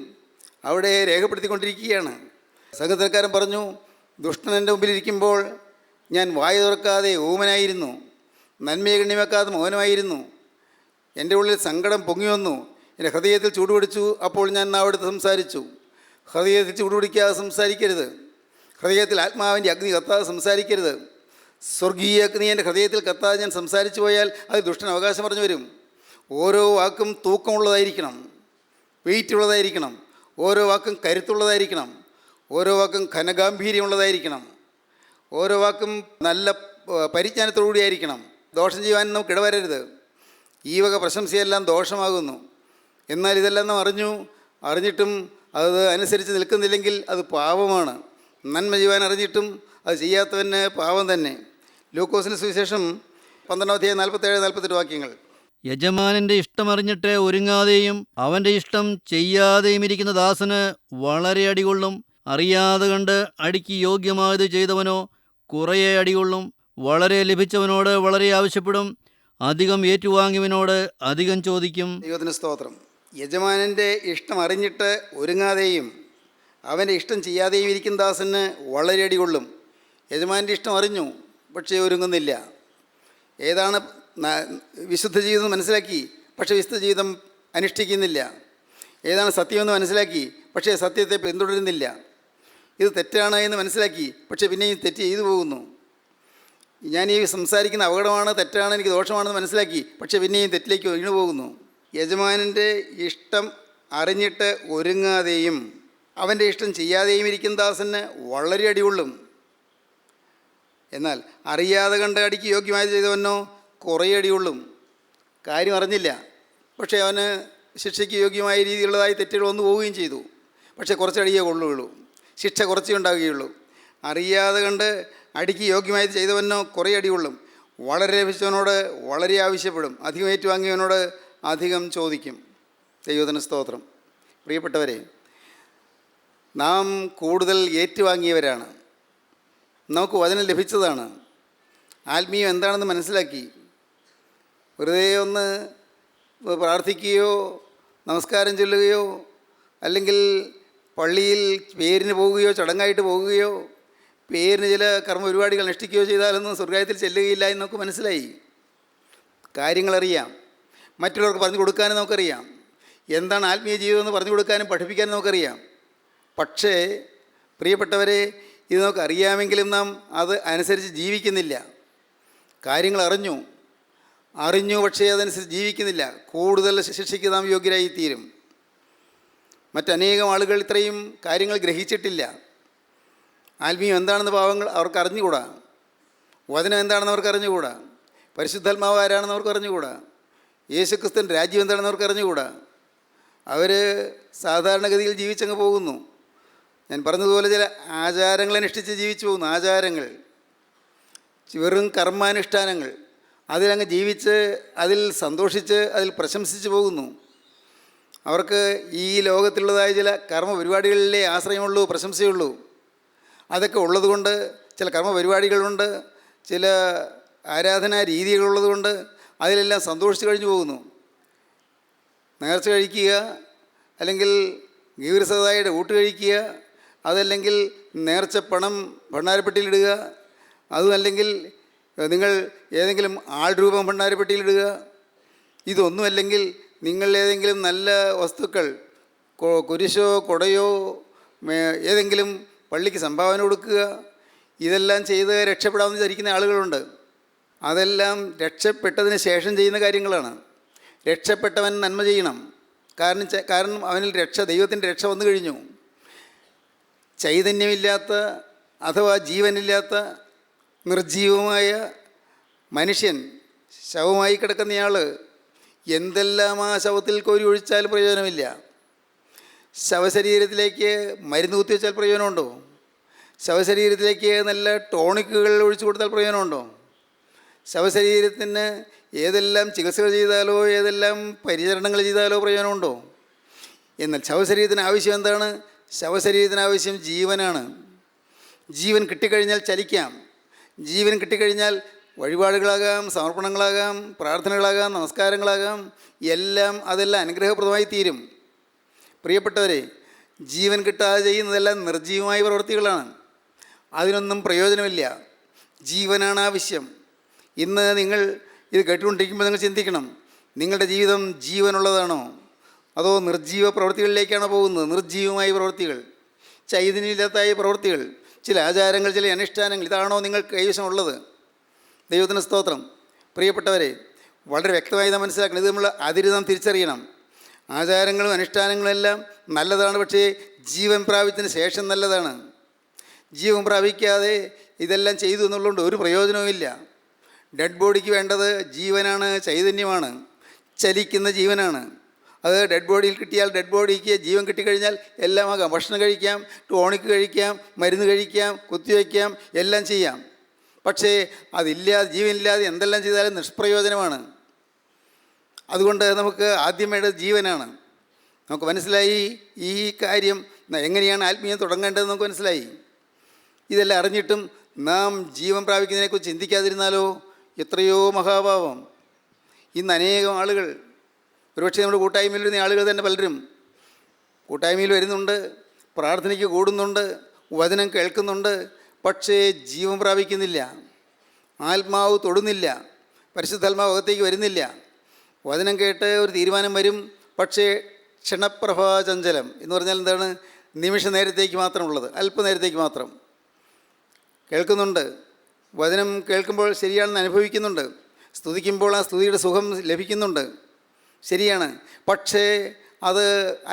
അവിടെ രേഖപ്പെടുത്തിക്കൊണ്ടിരിക്കുകയാണ്. സംഘത്തിനക്കാരൻ പറഞ്ഞു, ദുഷ്ടൻ എൻ്റെ മുമ്പിലിരിക്കുമ്പോൾ ഞാൻ വായ തുറക്കാതെ ഊമനായിരുന്നു, നന്മയെ ഗണ്യമാക്കാതെ മൗനമായിരുന്നു. എൻ്റെ ഉള്ളിൽ സങ്കടം പൊങ്ങി വന്നു, എൻ്റെ ഹൃദയത്തിൽ ചൂടുപിടിച്ചു. അപ്പോൾ ഞാൻ നാവെടുത്ത് സംസാരിച്ചു. ഹൃദയത്തിൽ ചൂടുപിടിക്കാതെ സംസാരിക്കരുത്. ഹൃദയത്തിൽ ആത്മാവിൻ്റെ അഗ്നി കത്താതെ സംസാരിക്കരുത്. സ്വർഗീയ അഗ്നി എൻ്റെ ഹൃദയത്തിൽ കത്താതെ ഞാൻ സംസാരിച്ചു പോയാൽ അത് ദുഷ്ടൻ അവകാശം പറഞ്ഞു വരും. ഓരോ വാക്കും തൂക്കമുള്ളതായിരിക്കണം, വെയിറ്റ് ഉള്ളതായിരിക്കണം. ഓരോ വാക്കും കരുത്തുള്ളതായിരിക്കണം. ഓരോ വാക്കും ഘനഗാംഭീര്യമുള്ളതായിരിക്കണം. ഓരോ വാക്കും നല്ല പരിജ്ഞാനത്തോടുകൂടിയായിരിക്കണം. ദോഷം ചെയ്യുവാൻ നമുക്ക് ഇടവരരുത്. ഈ വക പ്രശംസയെല്ലാം ദോഷമാകുന്നു. എന്നാൽ ഇതെല്ലാം നാം അറിഞ്ഞിട്ടും അത് അനുസരിച്ച് നിൽക്കുന്നില്ലെങ്കിൽ അത് പാപമാണ്. നന്മ ചെയ്യുവാൻ അറിഞ്ഞിട്ടും അത് ചെയ്യാത്തവന് പാപം തന്നെ. ലൂക്കോസിന് സുവിശേഷം 12-47-48 വാക്യങ്ങൾ. യജമാനൻ്റെ ഇഷ്ടമറിഞ്ഞിട്ട് ഒരുങ്ങാതെയും അവൻ്റെ ഇഷ്ടം ചെയ്യാതെയും ഇരിക്കുന്ന ദാസന് വളരെ അടികൊള്ളും. അറിയാതെ കണ്ട് അടിക്ക് യോഗ്യമായത് ചെയ്തവനോ കുറേ അടികൊള്ളും. വളരെ ലഭിച്ചവനോട് വളരെ ആവശ്യപ്പെടും, അധികം ഏറ്റുവാങ്ങിയവനോട് അധികം ചോദിക്കും. ദൈവത്തിന് സ്തോത്രം. യജമാനൻ്റെ ഇഷ്ടം അറിഞ്ഞിട്ട് ഒരുങ്ങാതെയും അവൻ്റെ ഇഷ്ടം ചെയ്യാതെയും ഇരിക്കുന്ന ദാസന് വളരെ അടികൊള്ളും. യജമാനൻ്റെ ഇഷ്ടം അറിഞ്ഞു, പക്ഷേ ഒരുങ്ങുന്നില്ല. ഏതാണ് വിശുദ്ധ ജീവിതം മനസ്സിലാക്കി, പക്ഷേ വിശുദ്ധ ജീവിതം അനുഷ്ഠിക്കുന്നില്ല. ഏതാണ് സത്യമെന്ന് മനസ്സിലാക്കി, പക്ഷേ സത്യത്തെ പിന്തുടരുന്നില്ല. ഇത് തെറ്റാണ് എന്ന് മനസ്സിലാക്കി, പക്ഷേ പിന്നെയും തെറ്റ് ചെയ്തു പോകുന്നു. ഞാൻ ഈ സംസാരിക്കുന്ന അപകടമാണ്, തെറ്റാണ്, എനിക്ക് ദോഷമാണെന്ന് മനസ്സിലാക്കി, പക്ഷേ പിന്നെയും തെറ്റിലേക്ക് വീണു പോകുന്നു. യജമാനൻ്റെ ഇഷ്ടം അറിഞ്ഞിട്ട് ഒരുങ്ങാതെയും അവൻ്റെ ഇഷ്ടം ചെയ്യാതെയും ഇരിക്കുന്ന ദാസന് വളരെ അടികൊള്ളും. എന്നാൽ അറിയാതെ കണ്ട അടിക്ക് യോഗ്യമായത് ചെയ്തവനോ കുറേ അടികൊള്ളും. കാര്യം അറിഞ്ഞില്ല, പക്ഷേ അവന് ശിക്ഷയ്ക്ക് യോഗ്യമായ രീതിയിലുള്ളതായി തെറ്റുകൾ വന്നു പോവുകയും ചെയ്തു. പക്ഷേ കുറച്ചടിയേ കൊള്ളുകയുള്ളൂ, ശിക്ഷ കുറച്ചേ ഉണ്ടാകുകയുള്ളൂ. അറിയാതെ കണ്ട് അടിക്ക് യോഗ്യമായത് ചെയ്തവനോ കുറേ അടികൊള്ളും. വളരെ ലഭിച്ചവനോട് വളരെ ആവശ്യപ്പെടും, അധികം ഏറ്റുവാങ്ങിയവനോട് അധികം ചോദിക്കും. ദൈവത്തിന് സ്തോത്രം. പ്രിയപ്പെട്ടവരെ, നാം കൂടുതൽ ഏറ്റുവാങ്ങിയവരാണ്. നമുക്ക് വചനം ലഭിച്ചതാണ്. ആത്മീയം എന്താണെന്ന് മനസ്സിലാക്കി. വെറുതെ ഒന്ന് പ്രാർത്ഥിക്കുകയോ നമസ്കാരം ചൊല്ലുകയോ അല്ലെങ്കിൽ പള്ളിയിൽ പേരിന് പോവുകയോ ചടങ്ങായിട്ട് പോവുകയോ പേരിന് ചില കർമ്മ പരിപാടികൾ അനുഷ്ഠിക്കുകയോ ചെയ്താലൊന്നും സ്വർഗ്ഗത്തിൽ ചെല്ലുകയില്ല എന്ന് നമുക്ക് മനസ്സിലായി. കാര്യങ്ങളറിയാം, മറ്റുള്ളവർക്ക് പറഞ്ഞു കൊടുക്കാനും നമുക്കറിയാം. എന്താണ് ആത്മീയ ജീവിതം എന്ന് പറഞ്ഞു കൊടുക്കാനും പഠിപ്പിക്കാനും നമുക്കറിയാം. പക്ഷേ പ്രിയപ്പെട്ടവരെ, ഇത് നമുക്കറിയാമെങ്കിലും നാം അത് അനുസരിച്ച് ജീവിക്കുന്നില്ല. കാര്യങ്ങൾ അറിഞ്ഞു, അറിഞ്ഞു പക്ഷേ അതനുസരിച്ച് ജീവിക്കുന്നില്ല, കൂടുതൽ ശിക്ഷയ്ക്ക് നാം യോഗ്യരായിത്തീരും. മറ്റനേകം ആളുകൾ ഇത്രയും കാര്യങ്ങൾ ഗ്രഹിച്ചിട്ടില്ല. ആത്മീയം എന്താണെന്ന് പാവങ്ങൾ അവർക്ക് അറിഞ്ഞുകൂടാ, വചനം എന്താണെന്ന് അവർക്ക് അറിഞ്ഞുകൂടാ, പരിശുദ്ധാത്മാവ് ആരാണെന്ന് അവർക്ക് അറിഞ്ഞുകൂടാ, യേശുക്രിസ്തുവിൻ്റെ രാജ്യം എന്താണെന്ന് അവർക്ക് അറിഞ്ഞുകൂടാ. അവർ സാധാരണഗതിയിൽ ജീവിച്ചങ്ങ് പോകുന്നു. ഞാൻ പറഞ്ഞതുപോലെ ചില ആചാരങ്ങൾ അനുഷ്ഠിച്ച് ജീവിച്ചു പോകുന്നു. ആചാരങ്ങൾ, വെറും കർമാനുഷ്ഠാനങ്ങൾ, അതിലങ്ങ് ജീവിച്ച് അതിൽ സന്തോഷിച്ച് അതിൽ പ്രശംസിച്ച് പോകുന്നു. അവർക്ക് ഈ ലോകത്തിലുള്ളതായ ചില കർമ്മ പരിപാടികളിലേ ആശ്രയമുള്ളൂ, പ്രശംസയുള്ളൂ. അതൊക്കെ ഉള്ളതുകൊണ്ട്, ചില കർമ്മ പരിപാടികളുണ്ട്, ചില ആരാധനാ രീതികളുള്ളതുകൊണ്ട് അതിലെല്ലാം സന്തോഷിച്ച് കഴിഞ്ഞു പോകുന്നു. നേർച്ച കഴിക്കുക, അല്ലെങ്കിൽ ഗീവരസതായുടെ ഊട്ട് കഴിക്കുക, അതല്ലെങ്കിൽ നേർച്ച പണം ഭണ്ഡാരപ്പെട്ടിയിലിടുക, അതുമല്ലെങ്കിൽ നിങ്ങൾ ഏതെങ്കിലും ആൾ രൂപം ഭണ്ഡാരപ്പെട്ടിയിലിടുക, ഇതൊന്നുമല്ലെങ്കിൽ നിങ്ങൾ ഏതെങ്കിലും നല്ല വസ്തുക്കൾ, കുരിശോ കൊടയോ ഏതെങ്കിലും പള്ളിക്ക് സംഭാവന കൊടുക്കുക, ഇതെല്ലാം ചെയ്ത് രക്ഷപ്പെടാമെന്ന് വിചാരിക്കുന്ന ആളുകളുണ്ട്. അതെല്ലാം രക്ഷപ്പെട്ടതിന് ശേഷം ചെയ്യുന്ന കാര്യങ്ങളാണ്. രക്ഷപ്പെട്ടവൻ നന്മ ചെയ്യണം. കാരണം അവനിൽ ദൈവത്തിൻ്റെ രക്ഷ വന്നു കഴിഞ്ഞു. ചൈതന്യമില്ലാത്ത അഥവാ ജീവനില്ലാത്ത നിർജീവമായ മനുഷ്യൻ, ശവമായി കിടക്കുന്നയാൾ, എന്തെല്ലാം ആ ശവത്തിൽ കോരി ഒഴിച്ചാലും പ്രയോജനമില്ല. ശവശരീരത്തിലേക്ക് മരുന്ന് കുത്തിവെച്ചാൽ പ്രയോജനമുണ്ടോ? ശവശരീരത്തിലേക്ക് നല്ല ടോണിക്കുകൾ ഒഴിച്ചു കൊടുത്താൽ പ്രയോജനമുണ്ടോ? ശവശരീരത്തിന് ഏതെല്ലാം ചികിത്സകൾ ചെയ്താലോ ഏതെല്ലാം പരിചരണങ്ങൾ ചെയ്താലോ പ്രയോജനമുണ്ടോ? എന്നാൽ ശവശരീരത്തിന് ആവശ്യം എന്താണ്? ശവശരീരത്തിന് ആവശ്യം ജീവനാണ്. ജീവൻ കിട്ടിക്കഴിഞ്ഞാൽ ചലിക്കാം. ജീവൻ കിട്ടിക്കഴിഞ്ഞാൽ വഴിപാടുകളാകാം, സമർപ്പണങ്ങളാകാം, പ്രാർത്ഥനകളാകാം, നമസ്കാരങ്ങളാകാം, അതെല്ലാം അനുഗ്രഹപ്രദമായി തീരും. പ്രിയപ്പെട്ടവരെ, ജീവൻ കിട്ടാതെ ചെയ്യുന്നതെല്ലാം നിർജീവമായ പ്രവൃത്തികളാണ്. അതിനൊന്നും പ്രയോജനമില്ല. ജീവനാണ് ആവശ്യം. ഇന്ന് നിങ്ങൾ ഇത് കേട്ടുകൊണ്ടിരിക്കുമ്പോൾ നിങ്ങൾ ചിന്തിക്കണം, നിങ്ങളുടെ ജീവിതം ജീവനുള്ളതാണോ അതോ നിർജീവ പ്രവൃത്തികളിലേക്കാണോ പോകുന്നത്? നിർജീവമായ പ്രവൃത്തികൾ, ചൈതന്യമില്ലാത്തായ പ്രവൃത്തികൾ, ചില ആചാരങ്ങൾ, ചില അനുഷ്ഠാനങ്ങൾ, ഇതാണോ നിങ്ങൾ കൈവശമുള്ളത്? ദൈവത്തിന് സ്തോത്രം. പ്രിയപ്പെട്ടവരെ, വളരെ വ്യക്തമായി നാം മനസ്സിലാക്കണം. ഇത് നമ്മൾ നാം തിരിച്ചറിയണം. ആചാരങ്ങളും അനുഷ്ഠാനങ്ങളും എല്ലാം നല്ലതാണ്, പക്ഷേ ജീവൻ പ്രാപിച്ചതിന് ശേഷം നല്ലതാണ്. ജീവൻ പ്രാപിക്കാതെ ഇതെല്ലാം ചെയ്തു എന്നുള്ളതുകൊണ്ട് ഒരു പ്രയോജനവുമില്ല. ഡെഡ് ബോഡിക്ക് വേണ്ടത് ജീവനാണ്, ചൈതന്യമാണ്, ചലിക്കുന്ന ജീവനാണ്. അത് ഡെഡ് ബോഡിയിൽ കിട്ടിയാൽ, ഡെഡ് ബോഡിക്ക് ജീവൻ കിട്ടിക്കഴിഞ്ഞാൽ എല്ലാം ആകാം. ഭക്ഷണം കഴിക്കാം, ടോണിക്ക് കഴിക്കാം, മരുന്ന് കഴിക്കാം, കുത്തിവയ്ക്കാം, എല്ലാം ചെയ്യാം. പക്ഷേ അതില്ലാതെ, ജീവനില്ലാതെ എന്തെല്ലാം ചെയ്താലും നിഷ്പ്രയോജനമാണ്. അതുകൊണ്ട് നമുക്ക് ആദ്യം വേണ്ടത് ജീവനാണ്. നമുക്ക് മനസ്സിലായി ഈ കാര്യം എങ്ങനെയാണ് ആത്മീയം തുടങ്ങേണ്ടതെന്ന് നമുക്ക് മനസ്സിലായി. ഇതെല്ലാം അറിഞ്ഞിട്ടും നാം ജീവൻ പ്രാപിക്കുന്നതിനെക്കുറിച്ച് ചിന്തിക്കാതിരുന്നാലോ എത്രയോ മഹാഭാവം. ഇന്ന് അനേകം ആളുകൾ, ഒരുപക്ഷെ നമ്മുടെ കൂട്ടായ്മയിൽ വരുന്ന ആളുകൾ തന്നെ പലരും കൂട്ടായ്മയിൽ വരുന്നുണ്ട്, പ്രാർത്ഥനയ്ക്ക് കൂടുന്നുണ്ട്, വചനം കേൾക്കുന്നുണ്ട്, പക്ഷേ ജീവൻ പ്രാപിക്കുന്നില്ല. ആത്മാവ് തൊടുന്നില്ല, പരിശുദ്ധാത്മാവ് അകത്തേക്ക് വരുന്നില്ല. വചനം കേട്ട് ഒരു തീരുമാനം വരും, പക്ഷേ ക്ഷണപ്രഭാചഞ്ചലം എന്ന് പറഞ്ഞാൽ എന്താണ്? നിമിഷ നേരത്തേക്ക് മാത്രമുള്ളത്, അല്പനേരത്തേക്ക് മാത്രം കേൾക്കുന്നുണ്ട്. വചനം കേൾക്കുമ്പോൾ ശരിയാണെന്ന് അനുഭവിക്കുന്നുണ്ട്, സ്തുതിക്കുമ്പോൾ ആ സ്തുതിയുടെ സുഖം ലഭിക്കുന്നുണ്ട്, ശരിയാണ്. പക്ഷേ അത്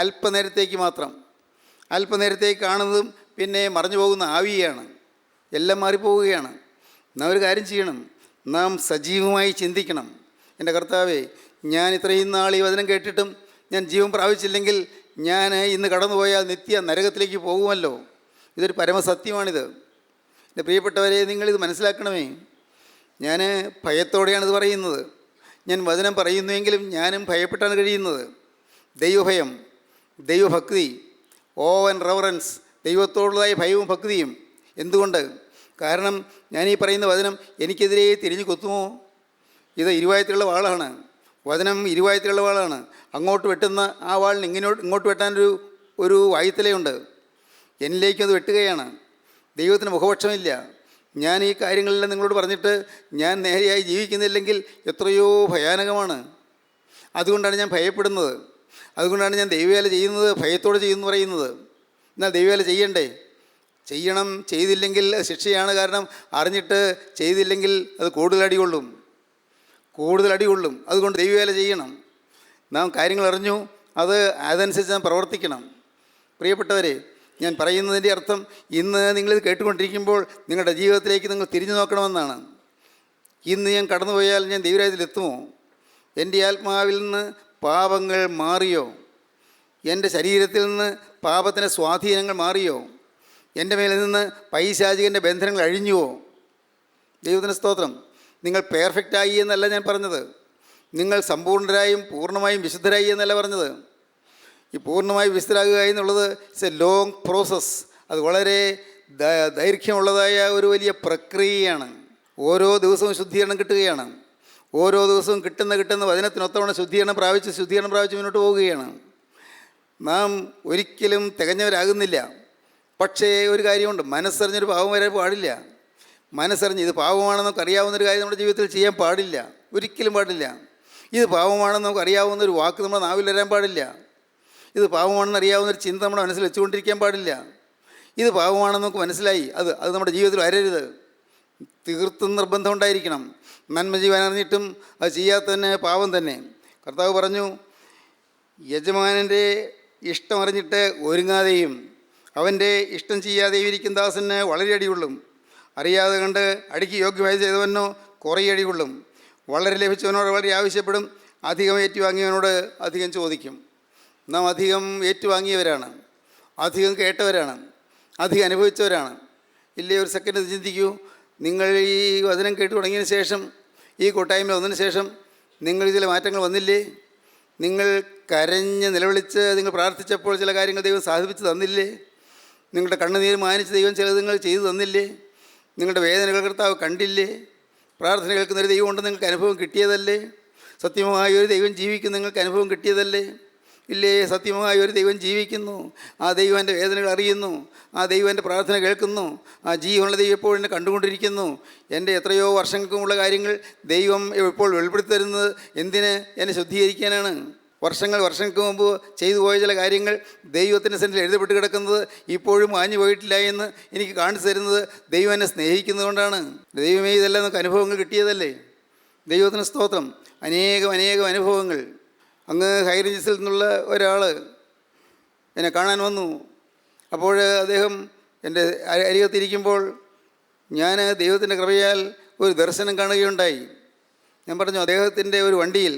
അല്പനേരത്തേക്ക് മാത്രം. അല്പനേരത്തേക്ക് കാണുന്നതും പിന്നെ മറഞ്ഞു പോകുന്ന ആവിയാണ്, എല്ലാം മാറിപ്പോവുകയാണ്. നാം ഒരു കാര്യം ചെയ്യണം, നാം സജീവമായി ചിന്തിക്കണം. എൻ്റെ കർത്താവേ, ഞാൻ ഇത്രയും നാൾ ഈ വചനം കേട്ടിട്ടും ഞാൻ ജീവൻ പ്രാപിച്ചില്ലെങ്കിൽ ഞാൻ ഇന്ന് കടന്നുപോയാൽ നിത്യ നരകത്തിലേക്ക് പോകുമല്ലോ. ഇതൊരു പരമസത്യമാണിത്. എൻ്റെ പ്രിയപ്പെട്ടവരെ, നിങ്ങളിത് മനസ്സിലാക്കണമേ. ഞാൻ ഭയത്തോടെയാണിത് പറയുന്നത്. ഞാൻ വചനം പറയുന്നുവെങ്കിലും ഞാനും ഭയപ്പെട്ടാണ് കഴിയുന്നത്. ദൈവഭയം, ദൈവഭക്തി, ആൻഡ് റെവറൻസ്, ദൈവത്തോടുള്ളതായ ഭയവും ഭക്തിയും. എന്തുകൊണ്ട്? കാരണം ഞാൻ ഈ പറയുന്ന വചനം എനിക്കെതിരെ തിരിഞ്ഞു കൊത്തുമോ? ഇത് ഇരുവായത്തിലുള്ള വാളാണ്. വചനം ഇരുവായത്തിലുള്ള വാളാണ്. അങ്ങോട്ട് വെട്ടുന്ന ആ വാളിന് ഇങ്ങോട്ട് വെട്ടാനൊരു വായുത്തലയുണ്ട്. എന്നിലേക്കും അത് വെട്ടുകയാണ്. ദൈവത്തിന് മുഖപക്ഷമില്ല. ഞാൻ ഈ കാര്യങ്ങളെല്ലാം നിങ്ങളോട് പറഞ്ഞിട്ട് ഞാൻ നേരെയായി ജീവിക്കുന്നില്ലെങ്കിൽ എത്രയോ ഭയാനകമാണ്. അതുകൊണ്ടാണ് ഞാൻ ഭയപ്പെടുന്നത്. അതുകൊണ്ടാണ് ഞാൻ ദൈവവേല ചെയ്യുന്നത്, ഭയത്തോടെ ചെയ്യുന്നു പറയുന്നത്. എന്നാൽ ദൈവവേല ചെയ്യണ്ടേ? ചെയ്യണം. ചെയ്തില്ലെങ്കിൽ അത് ശിക്ഷയാണ്. കാരണം അറിഞ്ഞിട്ട് ചെയ്തില്ലെങ്കിൽ അത് കൂടുതൽ അടികൊള്ളും. കൂടുതൽ അടികൊള്ളും. അതുകൊണ്ട് ദൈവവേല ചെയ്യണം. നാം കാര്യങ്ങൾ അറിഞ്ഞു, അതനുസരിച്ച് നാം പ്രവർത്തിക്കണം. പ്രിയപ്പെട്ടവരെ, ഞാൻ പറയുന്നതിൻ്റെ അർത്ഥം ഇന്ന് നിങ്ങളിത് കേട്ടുകൊണ്ടിരിക്കുമ്പോൾ നിങ്ങളുടെ ജീവിതത്തിലേക്ക് നിങ്ങൾ തിരിഞ്ഞു നോക്കണമെന്നാണ്. ഇന്ന് ഞാൻ കടന്നുപോയാൽ ഞാൻ ദൈവരാജ്യത്തിലെത്തുമോ? എൻ്റെ ആത്മാവിൽ നിന്ന് പാപങ്ങൾ മാറിയോ? എൻ്റെ ശരീരത്തിൽ നിന്ന് പാപത്തിൻ്റെ സ്വാധീനങ്ങൾ മാറിയോ? എൻ്റെ മേലിൽ നിന്ന് പൈശാചികൻ്റെ ബന്ധനങ്ങൾ അഴിഞ്ഞുവോ? ദൈവത്തിന് സ്തോത്രം. നിങ്ങൾ പെർഫെക്റ്റായി എന്നല്ല ഞാൻ പറഞ്ഞത്. നിങ്ങൾ സമ്പൂർണ്ണരായും പൂർണ്ണമായും വിശുദ്ധരായി എന്നല്ല പറഞ്ഞത്. ഈ പൂർണ്ണമായി വിശുദ്ധരാകുക എന്നുള്ളത് ഇറ്റ്സ് എ ലോങ് പ്രോസസ്സ്. അത് വളരെ ദൈർഘ്യമുള്ളതായ ഒരു വലിയ പ്രക്രിയയാണ്. ഓരോ ദിവസവും ശുദ്ധീകരണം കിട്ടുകയാണ്. ഓരോ ദിവസവും കിട്ടുന്ന വചനത്തിനൊത്തവണ്ണം ശുദ്ധീകരണം പ്രാപിച്ച് മുന്നോട്ട് പോവുകയാണ്. നാം ഒരിക്കലും തികഞ്ഞവരാകുന്നില്ല. പക്ഷേ ഒരു കാര്യമുണ്ട്, മനസ്സറിഞ്ഞൊരു പാപം വരാൻ പാടില്ല. മനസ്സറിഞ്ഞ് ഇത് പാപമാണെന്ന് നമുക്ക് അറിയാവുന്നൊരു കാര്യം നമ്മുടെ ജീവിതത്തിൽ ചെയ്യാൻ പാടില്ല, ഒരിക്കലും പാടില്ല. ഇത് പാപമാണെന്ന് നമുക്ക് അറിയാവുന്നൊരു വാക്ക് നമ്മുടെ നാവിൽ വരാൻ പാടില്ല. ഇത് പാപമാണെന്ന് അറിയാവുന്നൊരു ചിന്ത നമ്മുടെ മനസ്സിൽ വെച്ചുകൊണ്ടിരിക്കാൻ പാടില്ല. ഇത് പാപമാണെന്ന് നമുക്ക് മനസ്സിലായി, അത് നമ്മുടെ ജീവിതത്തിൽ വരരുത്. തീർത്തും നിർബന്ധം ഉണ്ടായിരിക്കണം. നന്മ ചെയ്യാൻ അറിഞ്ഞിട്ടും അത് ചെയ്യാത്തതന്നെ പാപം തന്നെ. കർത്താവ് പറഞ്ഞു, യജമാനൻ്റെ ഇഷ്ടം അറിഞ്ഞിട്ട് ഒരുങ്ങാതെയും അവൻ്റെ ഇഷ്ടം ചെയ്യാതെയും ഇരിക്കുന്ന ദാസന് വളരെ അടികൊള്ളും. അറിയാതെ കണ്ട് അടിക്ക് യോഗ്യമായി ചെയ്തവനോ കുറേ അടികൊള്ളും. വളരെ ലഭിച്ചവനോട് വളരെ ആവശ്യപ്പെടും. അധികം ഏറ്റുവാങ്ങിയവനോട് അധികം ചോദിക്കും. നാം അധികം ഏറ്റുവാങ്ങിയവരാണ്, അധികം കേട്ടവരാണ്, അധികം അനുഭവിച്ചവരാണ്. ഇല്ലേ? ഒരു സെക്കൻഡ് ചിന്തിക്കൂ. നിങ്ങൾ ഈ വചനം കേട്ടു തുടങ്ങിയതിന് ശേഷം, ഈ കൂട്ടായ്മ വന്നതിന് ശേഷം നിങ്ങൾ ചില മാറ്റങ്ങൾ വന്നില്ലേ? നിങ്ങൾ കരഞ്ഞ് നിലവിളിച്ച് നിങ്ങൾ പ്രാർത്ഥിച്ചപ്പോൾ ചില കാര്യങ്ങൾ ദൈവം സാധിപ്പിച്ച് തന്നില്ലേ? നിങ്ങളുടെ കണ്ണുനീര് മാനിച്ച് ദൈവം ചിലത് നിങ്ങൾ ചെയ്തു തന്നില്ലേ? നിങ്ങളുടെ വേദനകൾ കർത്താവ് കണ്ടില്ലേ? പ്രാർത്ഥന കേൾക്കുന്നൊരു ദൈവം കൊണ്ട് നിങ്ങൾക്ക് അനുഭവം കിട്ടിയതല്ലേ? സത്യമായ ഒരു ദൈവം ജീവിക്കുന്ന നിങ്ങൾക്ക് അനുഭവം കിട്ടിയതല്ലേ? ഇല്ലേ? സത്യമായ ഒരു ദൈവം ജീവിക്കുന്നു. ആ ദൈവം എൻ്റെ വേദനകൾ അറിയുന്നു. ആ ദൈവം എൻ്റെ പ്രാർത്ഥന കേൾക്കുന്നു. ആ ജീവനുള്ള ദൈവം എപ്പോഴും എന്നെ കണ്ടുകൊണ്ടിരിക്കുന്നു. എൻ്റെ എത്രയോ വർഷങ്ങൾക്കുമുള്ള കാര്യങ്ങൾ ദൈവം ഇപ്പോൾ വെളിപ്പെടുത്തി തരുന്നത് എന്തിന്? എന്നെ ശുദ്ധീകരിക്കാനാണ്. വർഷങ്ങൾക്ക് മുമ്പ് ചെയ്തു പോയ ചില കാര്യങ്ങൾ ദൈവത്തിൻ്റെ സന്നിധിയിൽ എഴുതപ്പെട്ട് കിടക്കുന്നത് ഇപ്പോഴും മാഞ്ഞു പോയിട്ടില്ല എന്ന് എനിക്ക് കാണിച്ചു തരുന്നത് ദൈവം എന്നെ സ്നേഹിക്കുന്നതുകൊണ്ടാണ്. ദൈവമേ, ഇതെല്ലാം നമുക്ക് അനുഭവങ്ങൾ കിട്ടിയതല്ലേ? ദൈവത്തിന് സ്തോത്രം. അനേകം അനുഭവങ്ങൾ. അങ്ങ് ഹൈറേഞ്ചസിൽ നിന്നുള്ള ഒരാൾ എന്നെ കാണാൻ വന്നു. അപ്പോൾ അദ്ദേഹം എൻ്റെ അരികത്തിരിക്കുമ്പോൾ ഞാൻ ദൈവത്തിൻ്റെ കൃപയാൽ ഒരു ദർശനം കാണുകയുണ്ടായി. ഞാൻ പറഞ്ഞു, അദ്ദേഹത്തിൻ്റെ ഒരു വണ്ടിയിൽ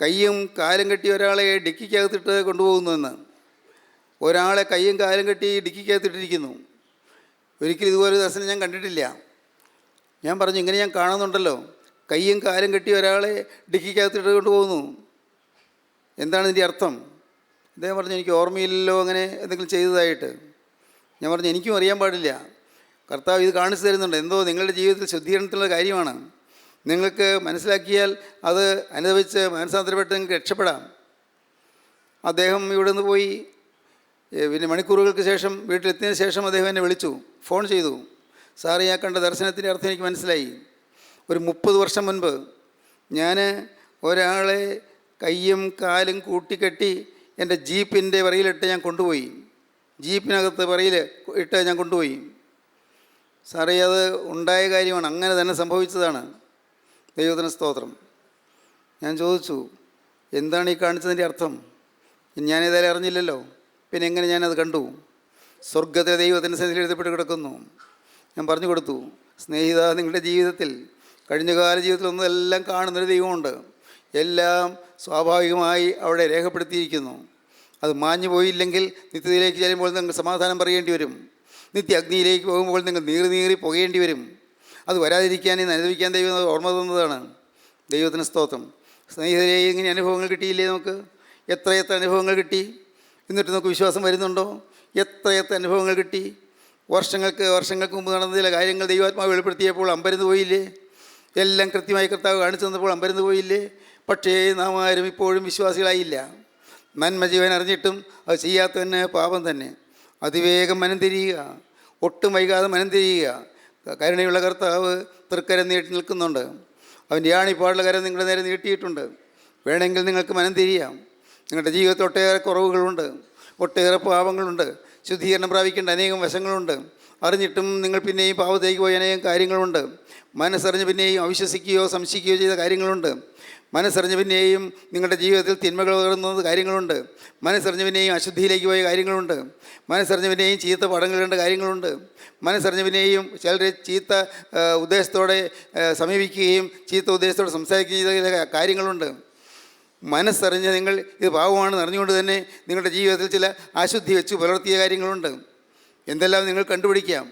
കയ്യും കാലും കെട്ടി ഒരാളെ ഡിക്കിക്കകത്തിട്ട് കൊണ്ടുപോകുന്നുവെന്ന്. ഒരാളെ കയ്യും കാലും കെട്ടി ഡിക്കിക്കകത്തിട്ടിരിക്കുന്നു. ഒരിക്കലും ഇതുപോലെ ദർശനം ഞാൻ കണ്ടിട്ടില്ല. ഞാൻ പറഞ്ഞു, ഇങ്ങനെ ഞാൻ കാണുന്നുണ്ടല്ലോ, കയ്യും കാലും കെട്ടി ഒരാളെ ഡിക്കിക്കകത്തിട്ട് കൊണ്ടുപോകുന്നു. എന്താണ് ഇതിൻ്റെ അർത്ഥം? അദ്ദേഹം പറഞ്ഞു, എനിക്ക് ഓർമ്മയില്ലല്ലോ അങ്ങനെ എന്തെങ്കിലും ചെയ്തതായിട്ട്. ഞാൻ പറഞ്ഞു, എനിക്കും അറിയാൻ പാടില്ല. കർത്താവ് ഇത് കാണിച്ചു തരുന്നുണ്ട്. എന്തോ നിങ്ങളുടെ ജീവിതത്തിൽ ശുദ്ധീകരണത്തിലുള്ള കാര്യമാണ്. നിങ്ങൾക്ക് മനസ്സിലാക്കിയാൽ അത് അനുഭവിച്ച് മനസ്സാന്തരപ്പെട്ട് നിങ്ങൾക്ക് രക്ഷപ്പെടാം. അദ്ദേഹം ഇവിടെ നിന്ന് പോയി. പിന്നെ മണിക്കൂറുകൾക്ക് ശേഷം വീട്ടിലെത്തിയതിന് ശേഷം അദ്ദേഹം എന്നെ വിളിച്ചു, ഫോൺ ചെയ്തു. സാറ് ഞാൻ കണ്ട ദർശനത്തിൻ്റെ അർത്ഥം എനിക്ക് മനസ്സിലായി. ഒരു 30 വർഷം മുൻപ് ഞാൻ ഒരാളെ കയ്യും കാലും കൂട്ടിക്കെട്ടി എൻ്റെ ജീപ്പിൻ്റെ വിറയിലിട്ട് ഞാൻ കൊണ്ടുപോയി. ജീപ്പിനകത്ത് വിറയിൽ ഇട്ട് ഞാൻ കൊണ്ടുപോയി. സാറേ, അത് ഉണ്ടായ കാര്യമാണ്, അങ്ങനെ തന്നെ സംഭവിച്ചതാണ്. ദൈവത്തിന് സ്തോത്രം. ഞാൻ ചോദിച്ചു, എന്താണ് ഈ കാണിച്ചതിൻ്റെ അർത്ഥം? ഞാനേതായാലും അറിഞ്ഞില്ലല്ലോ, പിന്നെ എങ്ങനെ ഞാനത് കണ്ടു? സ്വർഗത്തെ ദൈവത്തിൻ്റെ സന്നിധിയിൽ എഴുതപ്പെട്ട് കിടക്കുന്നു. ഞാൻ പറഞ്ഞു കൊടുത്തു, സ്നേഹിത, നിങ്ങളുടെ ജീവിതത്തിൽ കഴിഞ്ഞകാല ജീവിതത്തിലൊന്നും എല്ലാം കാണുന്നൊരു ദൈവമുണ്ട്. എല്ലാം സ്വാഭാവികമായി അവിടെ രേഖപ്പെടുത്തിയിരിക്കുന്നു. അത് മാഞ്ഞു പോയില്ലെങ്കിൽ നിത്യതയിലേക്ക് ചെല്ലുമ്പോൾ നിങ്ങൾ സമാധാനം പറയേണ്ടി വരും. നിത്യ അഗ്നിയിലേക്ക് പോകുമ്പോൾ നിങ്ങൾ നീറി പുകയേണ്ടി വരും. അത് വരാതിരിക്കാൻ ഇന്ന് അനുഭവിക്കാൻ ദൈവം ഓർമ്മ തന്നതാണ്. ദൈവത്തിന് സ്തോത്രം. സ്നേഹിതരെ, ഇങ്ങനെ അനുഭവങ്ങൾ കിട്ടിയില്ലേ? നമുക്ക് എത്ര അനുഭവങ്ങൾ കിട്ടി. എന്നിട്ട് നമുക്ക് വിശ്വാസം വരുന്നുണ്ടോ? എത്ര അനുഭവങ്ങൾ കിട്ടി. വർഷങ്ങൾക്ക് മുമ്പ് നടന്ന ചില കാര്യങ്ങൾ ദൈവാത്മാവ് വെളിപ്പെടുത്തിയപ്പോൾ അമ്പരന്ന് പോയില്ലേ? എല്ലാം കൃത്യമായി കർത്താവ് കാണിച്ചു തന്നപ്പോൾ അമ്പരന്ന് പോയില്ലേ? പക്ഷേ നാം ആരും ഇപ്പോഴും വിശ്വാസികളായില്ല. നന്മ ജീവൻ അറിഞ്ഞിട്ടും അത് ചെയ്യാത്തതന്നെ പാപം തന്നെ. അതിവേഗം മനം തിരിയുക, ഒട്ടും വൈകാതെ മനം തിരിയുക. കരുണയുള്ള കർത്താവ് തൃക്കരം നീട്ടി നിൽക്കുന്നുണ്ട്. അവൻ്റെ ആണിപ്പാടുള്ള കരം നിങ്ങളുടെ നേരെ നീട്ടിയിട്ടുണ്ട്. വേണമെങ്കിൽ നിങ്ങൾക്ക് മനം തിരിയാം. നിങ്ങളുടെ ജീവിതത്തിൽ ഒട്ടേറെ കുറവുകളുണ്ട്, ഒട്ടേറെ പാപങ്ങളുണ്ട്, ശുദ്ധീകരണം പ്രാപിക്കേണ്ട അനേകം വശങ്ങളുണ്ട്. അറിഞ്ഞിട്ടും നിങ്ങൾ പിന്നെയും പാപത്തേക്ക് പോയ അനേകം കാര്യങ്ങളുണ്ട്. മനസ്സറിഞ്ഞ് പിന്നെയും അവിശ്വസിക്കുകയോ സംശയിക്കുകയോ ചെയ്ത കാര്യങ്ങളുണ്ട്. മനസ്സറിഞ്ഞ് പിന്നെയും നിങ്ങളുടെ ജീവിതത്തിൽ തിന്മകൾ ഉയർന്നത് കാര്യങ്ങളുണ്ട്. മനസ്സറിഞ്ഞ് പിന്നെയും അശുദ്ധിയിലേക്ക് പോയ കാര്യങ്ങളുണ്ട്. മനസ്സറിഞ്ഞ് പിന്നെയും ചീത്ത പടങ്ങൾ കണ്ട കാര്യങ്ങളുണ്ട്. മനസ്സറിഞ്ഞ് പിന്നെയും ചിലരെ ചീത്ത ഉദ്ദേശത്തോടെ സമീപിക്കുകയും ചീത്ത ഉദ്ദേശത്തോടെ സംസാരിക്കുകയും ചെയ്ത കാര്യങ്ങളുണ്ട്. മനസ്സറിഞ്ഞ് നിങ്ങൾ ഇത് പാവമാണെന്ന് അറിഞ്ഞുകൊണ്ട് തന്നെ നിങ്ങളുടെ ജീവിതത്തിൽ ചില അശുദ്ധി വെച്ച് പുലർത്തിയ കാര്യങ്ങളുണ്ട്. എന്തെല്ലാം നിങ്ങൾ കണ്ടുപിടിക്കാം.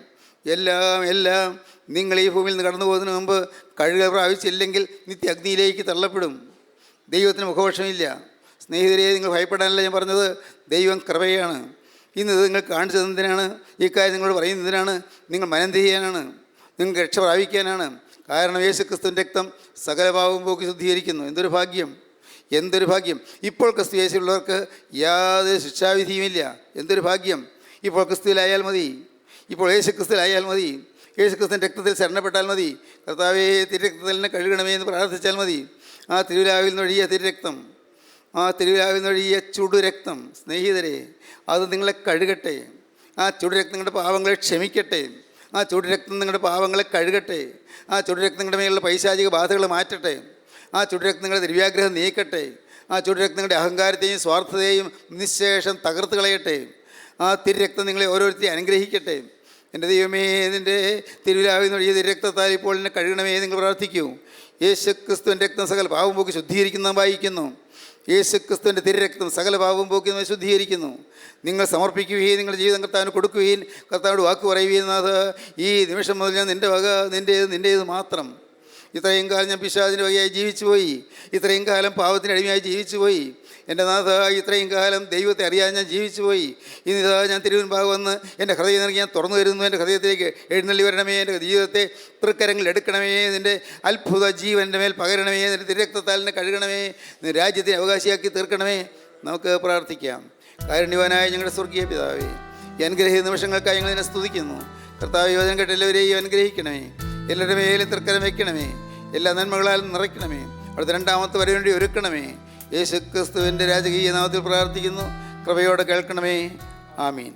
എല്ലാം നിങ്ങൾ ഈ ഭൂമിയിൽ നിന്ന് കടന്നു പോകുന്നതിന് മുമ്പ് കഴുകൽ പ്രാപിച്ചില്ലെങ്കിൽ നിത്യ അഗ്നിയിലേക്ക് തള്ളപ്പെടും. ദൈവത്തിന് മുഖപക്ഷമില്ല. സ്നേഹിതരെ, നിങ്ങൾ ഭയപ്പെടാനല്ല ഞാൻ പറഞ്ഞത്. ദൈവം കൃപയാണ്. ഇന്ന് ഇത് നിങ്ങൾ കാണിച്ചു തന്നതിനാണ്. ഈ കാര്യം നിങ്ങളോട് പറയുന്നതിനാണ്. നിങ്ങൾ മനം തിരിയാനാണ്, നിങ്ങൾക്ക് രക്ഷ പ്രാപിക്കാനാണ്. കാരണം യേശുക്രിസ്തുവിൻ്റെ രക്തം സകല പാപവും പോക്കി ശുദ്ധീകരിക്കുന്നു. എന്തൊരു ഭാഗ്യം, എന്തൊരു ഭാഗ്യം! ഇപ്പോൾ ക്രിസ്തു യേശുള്ളവർക്ക് യാതൊരു ശിക്ഷാവിധിയുമില്ല. എന്തൊരു ഭാഗ്യം! ഇപ്പോൾ ക്രിസ്തുവിലായാൽ മതി. ഇപ്പോൾ യേശുക്രിസ്തുവിലായാൽ മതി. യേശുക്രിസ്തുവിൻ്റെ രക്തത്തിൽ ശരണപ്പെട്ടാൽ മതി. കർത്താവേ, തിരുരക്തത്തിൽ തന്നെ കഴുകണമേ എന്ന് പ്രാർത്ഥിച്ചാൽ മതി. ആ തിരുവിലാവിൽ നിന്നൊഴിയ തിരുരക്തം, ആ തിരുവിലാവിൽ നിന്നൊഴിയ ചുടുരക്തം, സ്നേഹിതരെ, അത് നിങ്ങളെ കഴുകട്ടെ. ആ ചുടുരക്തം നിങ്ങളുടെ പാപങ്ങളെ ക്ഷമിക്കട്ടെ. ആ ചുടുരക്തം നിങ്ങളുടെ പാപങ്ങളെ കഴുകട്ടെ. ആ ചുടുരക്തം നിങ്ങളുടെ മേലുള്ള പൈശാചിക ബാധകൾ മാറ്റട്ടെ. ആ ചുടുരക്തം നിങ്ങളുടെ ദിവ്യാഗ്രഹം നീക്കട്ടെ. ആ ചുടുരക്തം നിങ്ങളുടെ അഹങ്കാരത്തെയും സ്വാർത്ഥതയെയും നിശേഷം തകർത്ത് കളയട്ടെ. ആ തിരുരക്തം നിങ്ങളെ ഓരോരുത്തരെയും അനുഗ്രഹിക്കട്ടെ. എൻ്റെ ദൈവമേ, നിൻ്റെ തിരുവിലാവിൽ നിന്നൊഴിയ തിരുരക്തത്താൽ ഇപ്പോൾ എന്നെ കഴുകണമേ നിങ്ങൾ പ്രാർത്ഥിക്കൂ. യേശുക്രിസ്തുവിൻ്റെ രക്തം സകല പാവം പോക്കി ശുദ്ധീകരിക്കുന്ന വായിക്കുന്നു. യേശുക്രിസ്തുവിൻ്റെ തിരുരക്തം സകല പാവം പോക്കി ശുദ്ധീകരിക്കുന്നു. നിങ്ങൾ സമർപ്പിക്കുകയും നിങ്ങളുടെ ജീവിതം കർത്താവിന് കൊടുക്കുകയും കർത്താവിനോട് വാക്ക് പറയുകയും അത് ഈ നിമിഷം മുതൽ ഞാൻ നിൻ്റെ വക, നിൻ്റേത് മാത്രം. ഇത്രയും കാലം ഞാൻ പിശാചിൻ്റെ വകയായി ജീവിച്ചു പോയി. ഇത്രയും കാലം പാവത്തിന് അടിമയായി ജീവിച്ചു പോയി. എൻ്റെ നാഥ, ഇത്രയും കാലം ദൈവത്തെ അറിയാൻ ഞാൻ ജീവിച്ചു പോയി. ഇന്നിതാ ഞാൻ തിരുവൻപാകെ വന്ന് എൻ്റെ ഹൃദയം നൽകി ഞാൻ തുറന്നു തരുന്നു. എൻ്റെ ഹൃദയത്തിലേക്ക് എഴുന്നള്ളി വരണമേ. എൻ്റെ ജീവിതത്തെ തൃക്കരങ്ങളിൽ എടുക്കണമേ. നിൻ്റെ അത്ഭുത ജീവൻ്റെ മേൽ പകരണമേ. നിൻ്റെ തിരുരക്തത്താൽ എന്നെ കഴുകണമേ. നിൻ്റെ രാജ്യത്തെ അവകാശിയാക്കി തീർക്കണമേ. നമുക്ക് പ്രാർത്ഥിക്കാം. കാരുണ്യവാനായ ഞങ്ങളുടെ സ്വർഗീയ പിതാവേ, ഈ അനുഗ്രഹീത നിമിഷങ്ങൾക്കായി ഞങ്ങൾ ഇതിനെ സ്തുതിക്കുന്നു. കർത്താവ്, യോജന കേട്ട് എല്ലാവരെയും അനുഗ്രഹിക്കണമേ. എല്ലാവരുടെ മേലും തൃക്കരം വയ്ക്കണമേ. എല്ലാ നന്മകളാലും നിറയ്ക്കണമേ. അവിടുത്തെ രണ്ടാമത്തെ വരവേണ്ടി ഒരുക്കണമേ. യേശുക്രിസ്തുവിൻ്റെ രാജകീയ നാമത്തിൽ പ്രാർത്ഥിക്കുന്നു. കൃപയോടെ കേൾക്കണമേ. ആമീൻ.